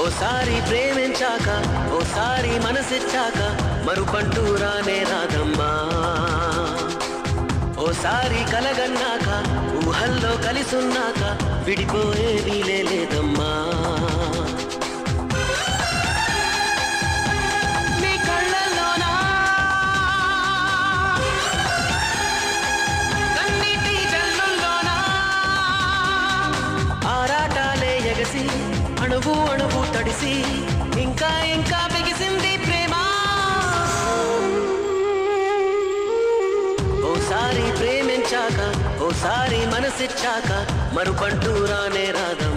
ఓసారి ప్రేమించాక ఓసారి మనసిచ్చాక మరుపంటూ రానే రాదమ్మా. ఓసారి కలగన్నాక ఊహల్లో కలిసున్నాక విడిపోయేది లేదమ్మా. అణువు అణువు తడిసి ఇంకా ఇంకా బిగిసింది ప్రేమ. ఓసారి ప్రేమించాక ఓసారి మనసిచ్చాక మరుపంటూ రానే రాదం.